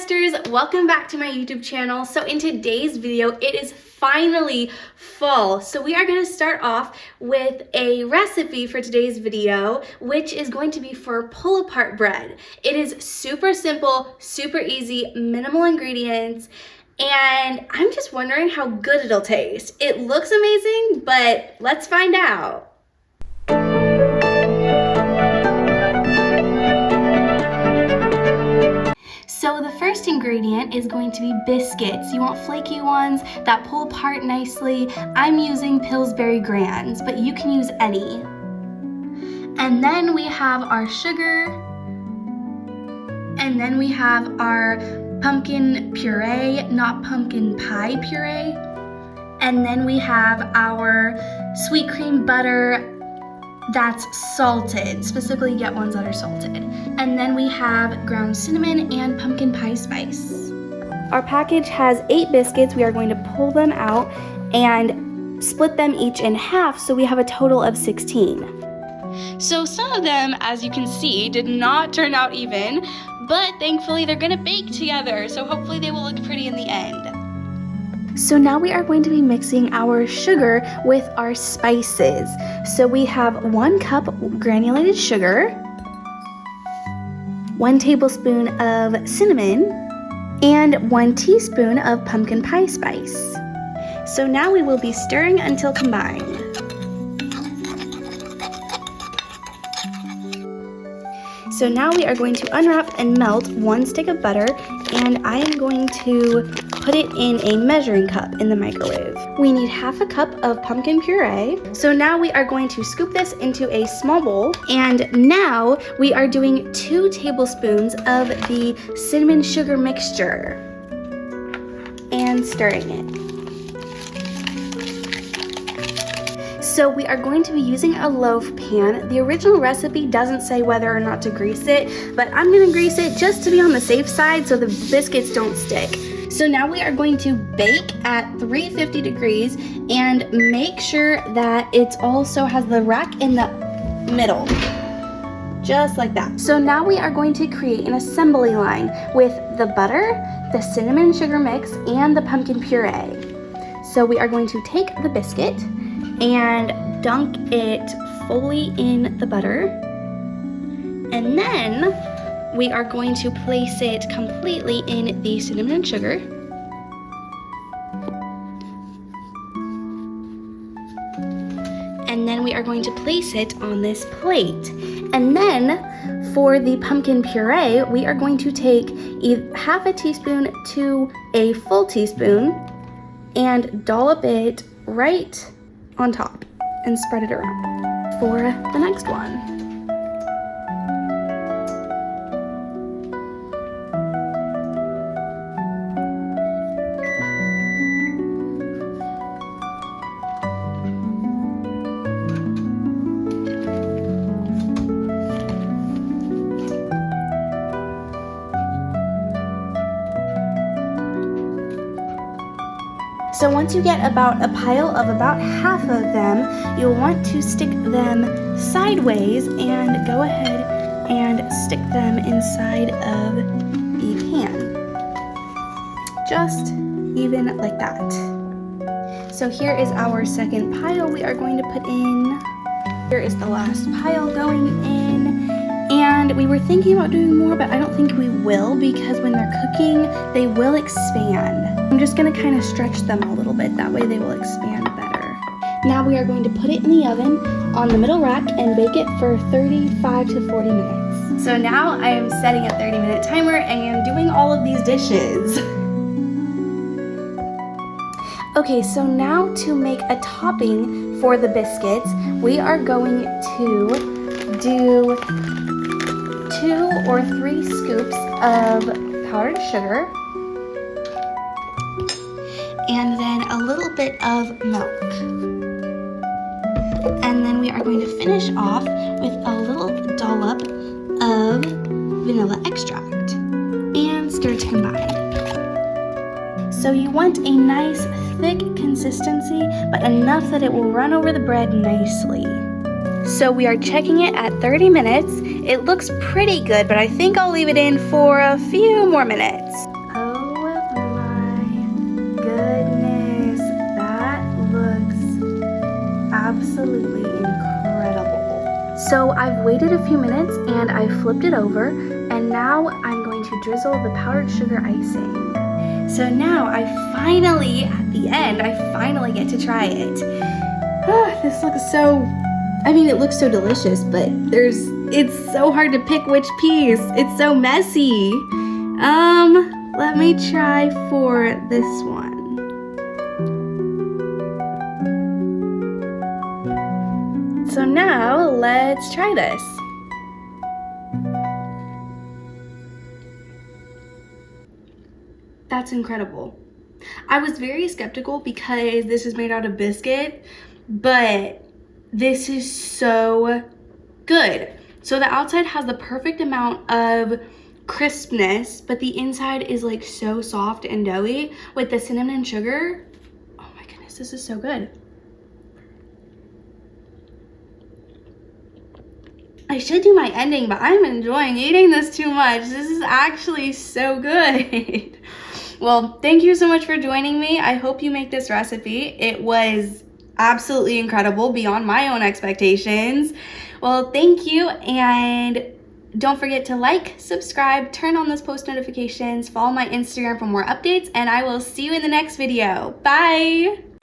Esthers, welcome back to my YouTube channel. So in today's video, it is finally fall. So we are going to start off with a recipe for today's video, which is going to be for pull-apart bread. It is super simple, super easy, minimal ingredients, and I'm just wondering how good it'll taste. It looks amazing, but let's find out. So the first ingredient is going to be biscuits. You want flaky ones that pull apart nicely. I'm using Pillsbury Grands, but you can use any. And then we have our sugar. And then we have our pumpkin puree, not pumpkin pie puree. And then we have our sweet cream butter that's salted. Specifically, get ones that are salted. And then we have ground cinnamon and pumpkin pie spice. Our package has 8 biscuits. We are going to pull them out and split them each in half, so we have a total of 16. So some of them, as you can see, did not turn out even, but thankfully they're gonna bake together, so hopefully they will look pretty in the end. So now we are going to be mixing our sugar with our spices. So we have 1 cup granulated sugar, 1 tablespoon of cinnamon, and 1 teaspoon of pumpkin pie spice. So now we will be stirring until combined. So now we are going to unwrap and melt 1 stick of butter, and I am going to put it in a measuring cup in the microwave. We need half a cup of pumpkin puree. So now we are going to scoop this into a small bowl, and now we are doing 2 tablespoons of the cinnamon sugar mixture and stirring it. So we are going to be using a loaf pan. The original recipe doesn't say whether or not to grease it, but I'm gonna grease it just to be on the safe side so the biscuits don't stick. So now we are going to bake at 350 degrees and make sure that it also has the rack in the middle, just like that. So now we are going to create an assembly line with the butter, the cinnamon sugar mix, and the pumpkin puree. So we are going to take the biscuit and dunk it fully in the butter, and then we are going to place it completely in the cinnamon and sugar. And then we are going to place it on this plate. And then for the pumpkin puree, we are going to take half a teaspoon to a full teaspoon and dollop it right on top and spread it around for the next one. So once you get about a pile of about half of them, you'll want to stick them sideways and go ahead and stick them inside of the pan. Just even like that. So here is our second pile we are going to put in. Here is the last pile going in. And we were thinking about doing more, but I don't think we will, because when they're cooking, they will expand. I'm just gonna kind of stretch them a little bit, that way they will expand better. Now we are going to put it in the oven on the middle rack and bake it for 35 to 40 minutes. So now I am setting a 30-minute timer and doing all of these dishes. Okay, so now to make a topping for the biscuits, we are going to do 2 or 3 scoops of powdered sugar, and then a little bit of milk. And then we are going to finish off with a little dollop of vanilla extract and stir to combine. So you want a nice thick consistency, but enough that it will run over the bread nicely. So we are checking it at 30 minutes. It looks pretty good, but I think I'll leave it in for a few more minutes. absolutely incredible. So I've waited a few minutes and I flipped it over, and now I'm going to drizzle the powdered sugar icing. So now at the end, I finally get to try it. This looks so, it looks so delicious, but it's so hard to pick which piece. It's so messy. Let me try for this one. So now let's try this. That's incredible. I was very skeptical because this is made out of biscuit, but this is so good. So the outside has the perfect amount of crispness, but the inside is like so soft and doughy with the cinnamon and sugar. Oh my goodness, this is so good. I should do my ending, but I'm enjoying eating this too much. This is actually so good. Well, thank you so much for joining me. I hope you make this recipe. It was absolutely incredible, beyond my own expectations. Well, thank you, and don't forget to like, subscribe, turn on those post notifications, follow my Instagram for more updates, and I will see you in the next video. Bye!